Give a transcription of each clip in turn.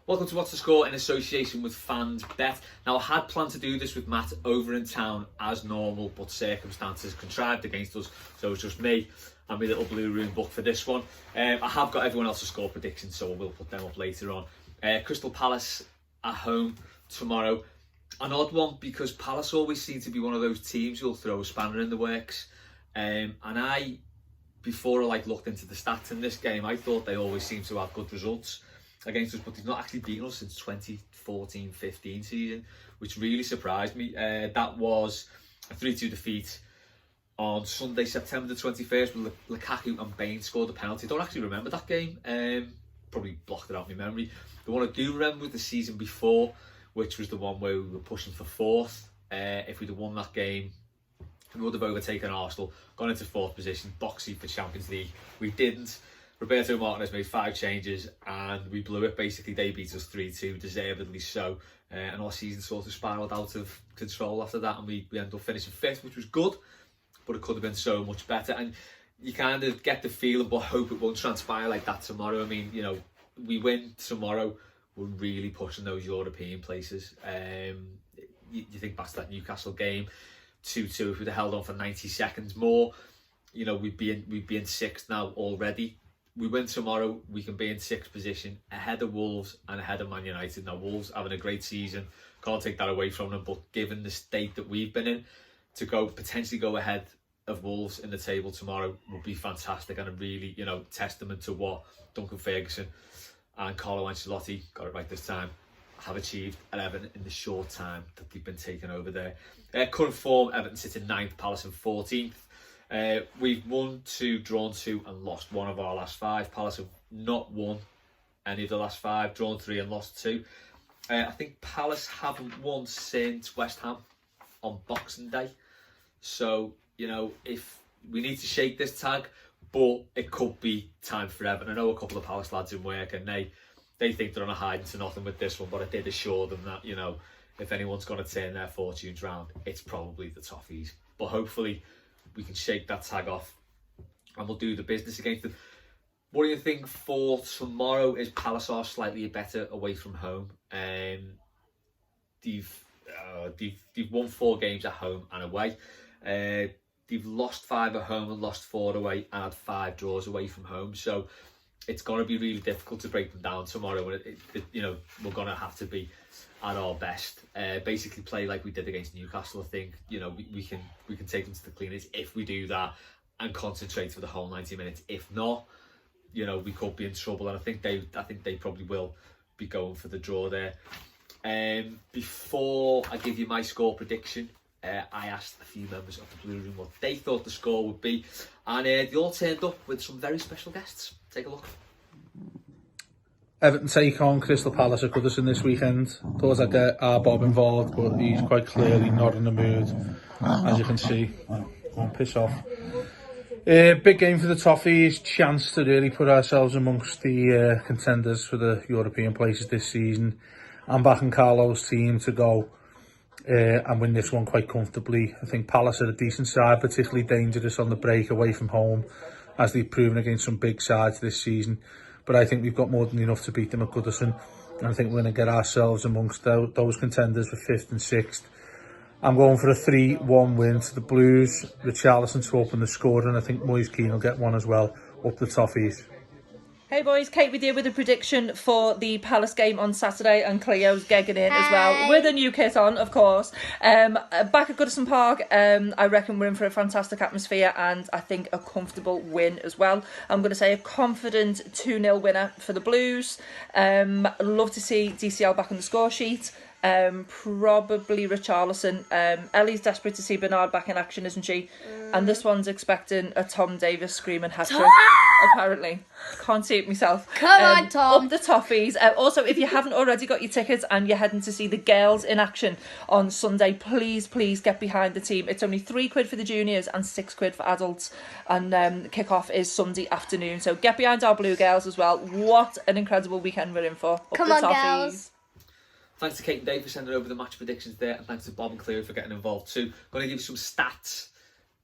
Welcome to What's the Score in association with Fansbet. Now, I had planned to do this with Matt over in town as normal, but circumstances contrived against us, so it's just me and my little blue room book for this one. I have got everyone else's score predictions, so we'll put them up later on. Crystal Palace at home tomorrow. An odd one, because Palace always seem to be one of those teams who'll throw a spanner in the works. And I, before I looked into the stats in this game, I thought they always seem to have good results against us, but they've not actually beaten us since 2014-15 season, which really surprised me. That was a 3-2 defeat on Sunday, September the 21st, when Lukaku and Bain scored the penalty. I don't actually remember that game. Probably blocked it out of my memory. The one I do remember was the season before, which was the one where we were pushing for fourth. If we'd have won that game, we would have overtaken Arsenal, gone into fourth position, box seat for Champions League. We didn't. Roberto Martinez made 5 changes and we blew it. Basically, they beat us 3-2, deservedly so. And our season sort of spiralled out of control after that, and we ended up finishing 5th, which was good, but it could have been so much better. And you kind of get the feeling, but hope it won't transpire like that tomorrow. I mean, you know, we win tomorrow, we're really pushing those European places. You think back to that Newcastle game, 2-2, if we'd have held on for 90 seconds more, you know, we'd be in 6th now already. We win tomorrow, we can be in 6th position, ahead of Wolves and ahead of Man United. Now, Wolves having a great season, can't take that away from them, but given the state that we've been in, to potentially go ahead of Wolves in the table tomorrow would be fantastic, and a really, you know, testament to what Duncan Ferguson and Carlo Ancelotti, got it right this time, have achieved at Everton in the short time that they've been taken over there. Current form, Everton sits in 9th, Palace in 14th. We've won 2, drawn 2 and lost 1 of our last 5. Palace have not won any of the last 5, drawn 3 and lost 2. I think Palace haven't won since West Ham on Boxing Day. So, you know, if we need to shake this tag, but it could be time for Everton. I know a couple of Palace lads in work and they think they're on a hiding to nothing with this one, but I did assure them that, you know, if anyone's going to turn their fortunes round, it's probably the Toffees. But hopefully we can shake that tag off and we'll do the business against them. What do you think for tomorrow? Is Palace are slightly better away from home? They've won 4 games at home and away. They've lost 5 at home and lost 4 away, and had 5 draws away from home. So it's going to be really difficult to break them down tomorrow. And you know, we're going to have to be at our best. Basically play like we did against Newcastle. I think, you know, we can take them to the cleaners if we do that and concentrate for the whole 90 minutes. If not, you know, we could be in trouble, and I think they probably will be going for the draw there. Before I give you my score prediction, I asked a few members of the Blue Room what they thought the score would be, and they all turned up with some very special guests. Take a look. Everton take on Crystal Palace at Goodison this weekend. Those that get our Bob involved, but he's quite clearly not in the mood, as you can see. Go on, piss off. Big game for the Toffees, chance to really put ourselves amongst the contenders for the European places this season. I'm backing Carlo's team to go and win this one quite comfortably. I think Palace are a decent side, particularly dangerous on the break away from home, as they've proven against some big sides this season. But I think we've got more than enough to beat them at Goodison, and I think we're going to get ourselves amongst those contenders for 5th and 6th. I'm going for a 3-1 win to the Blues. Richarlison to open the score, and I think Moise Keane will get one as well, up the Toffees. Hey boys, Kate with you with a prediction for the Palace game on Saturday, and Cleo's gegging in as well with a new kit on, of course. Back at Goodison Park, I reckon we're in for a fantastic atmosphere, and I think a comfortable win as well. I'm going to say a confident 2-0 winner for the Blues. Love to see DCL back on the score sheet. Probably Richarlison. Ellie's desperate to see Bernard back in action, isn't she? And this one's expecting a Tom Davis screaming hat-trick, apparently. Can't see it myself. Come on, Tom. Up the Toffees. Also, if you haven't already got your tickets and you're heading to see the girls in action on Sunday, please get behind the team. It's only £3 for the juniors and £6 for adults, and kick-off is Sunday afternoon. So get behind our Blue Girls as well. What an incredible weekend we're in for. Up Come the on, Toffees. girls. Thanks to Kate and Dave for sending over the match predictions there, and thanks to Bob and Cleo for getting involved too. Going to give you some stats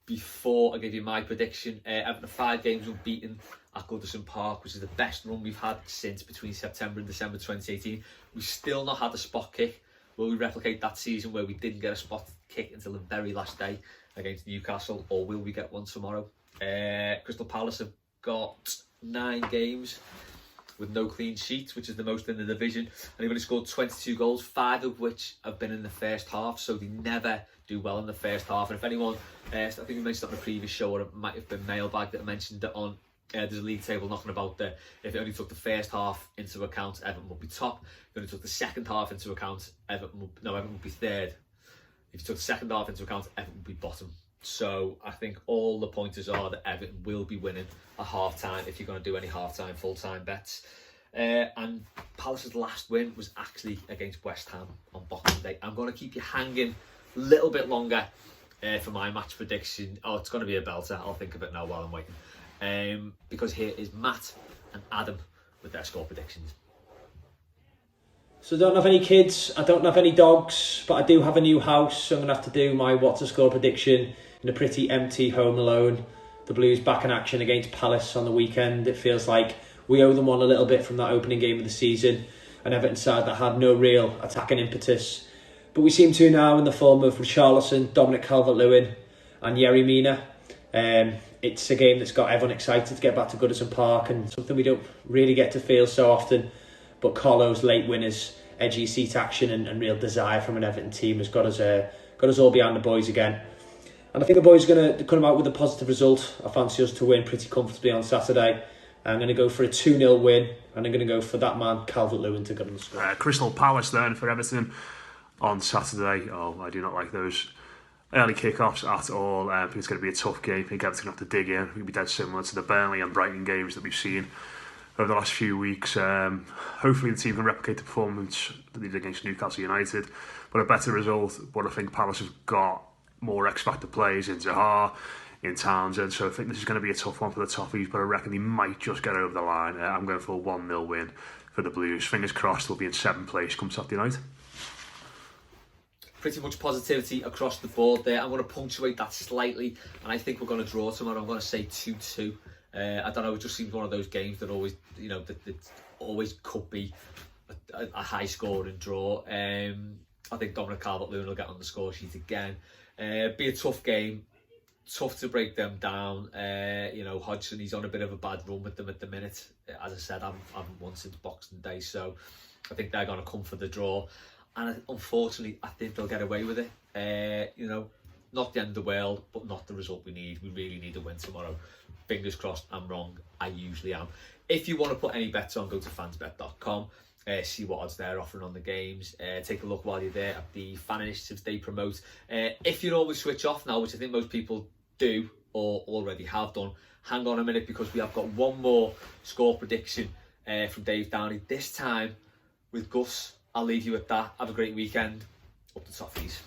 before I give you my prediction, Everton are 5 games unbeaten at Goodison Park, which is the best run we've had since between September and December 2018. We've still not had a spot kick. Will we replicate that season where we didn't get a spot kick until the very last day against Newcastle, or will we get one tomorrow? Crystal Palace have got 9 games with no clean sheets, which is the most in the division, and they've only scored 22 goals, 5 of which have been in the first half, so they never do well in the first half. And if anyone, I think we mentioned that on a previous show, or it might have been Mailbag that mentioned it on, there's a league table knocking about that if it only took the first half into account, Everton would be top. If it only took the second half into account, Everton would be third. If you took the second half into account, Everton would be bottom. So I think all the pointers are that Everton will be winning at half-time if you're going to do any half-time, full-time bets. And Palace's last win was actually against West Ham on Boxing Day. I'm going to keep you hanging a little bit longer for my match prediction. Oh, it's going to be a belter. I'll think of it now while I'm waiting. Because here is Matt and Adam with their score predictions. So I don't have any kids, I don't have any dogs, but I do have a new house, so I'm going to have to do my what to score prediction in a pretty empty Home Alone. The Blues back in action against Palace on the weekend. It feels like we owe them one a little bit from that opening game of the season. An Everton side that had no real attacking impetus. But we seem to now in the form of Richarlison, Dominic Calvert-Lewin and Yerry Mina. It's a game that's got everyone excited to get back to Goodison Park, and something we don't really get to feel so often. But Carlo's late winners, edgy seat action and real desire from an Everton team has got us all behind the boys again. And I think the boys are going to come out with a positive result. I fancy us to win pretty comfortably on Saturday. I'm going to go for a 2-0 win, and I'm going to go for that man, Calvert-Lewin, to get on the score. Crystal Palace then for Everton on Saturday. Oh, I do not like those early kickoffs at all. I think it's going to be a tough game. I think Everton's going to have to dig in. It'll be dead similar to the Burnley and Brighton games that we've seen over the last few weeks. Hopefully the team can replicate the performance that they did against Newcastle United, but a better result. But I think Palace have got more X-factor players in Zaha, in Townsend, so I think this is going to be a tough one for the Toffees, but I reckon they might just get over the line. I'm going for a 1-0 win for the Blues. Fingers crossed they'll be in 7th place come Saturday night. Pretty much positivity across the board there. I'm going to punctuate that slightly, and I think we're going to draw tomorrow. I'm going to say 2-2. I don't know, it just seems one of those games that always, that always could be a high scoring draw. I think Dominic Calvert-Lewin will get on the score sheet again. Be a tough game, tough to break them down. Hodgson, he's on a bit of a bad run with them at the minute. As I said, I haven't won since Boxing Day, so I think they're going to come for the draw. And unfortunately, I think they'll get away with it. Not the end of the world, but not the result we need. We really need a win tomorrow. Fingers crossed I'm wrong. I usually am. If you want to put any bets on, go to fansbet.com. See what odds they're offering on the games. Take a look while you're there at the fan initiatives they promote. If you normally switch off now, which I think most people do or already have done, hang on a minute, because we have got one more score prediction from Dave Downey. This time with Gus. I'll leave you with that. Have a great weekend. Up the Toffees.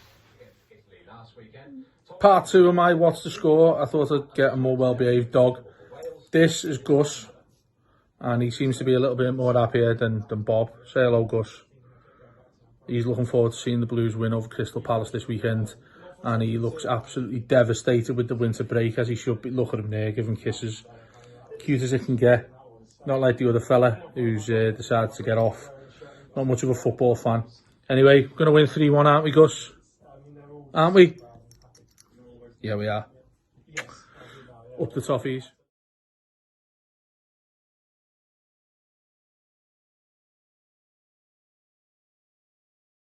Part 2 of my what's the score. I thought I'd get a more well-behaved dog. This is Gus, and he seems to be a little bit more happier than Bob. Say hello, Gus. He's looking forward to seeing the Blues win over Crystal Palace this weekend, and he looks absolutely devastated with the winter break, as he should be. Look at him there, giving kisses. Cute as it can get. Not like the other fella who's decided to get off. Not much of a football fan. Anyway, we're going to win 3-1, aren't we, Gus? Aren't we? Yeah, we are. Up the Toffees.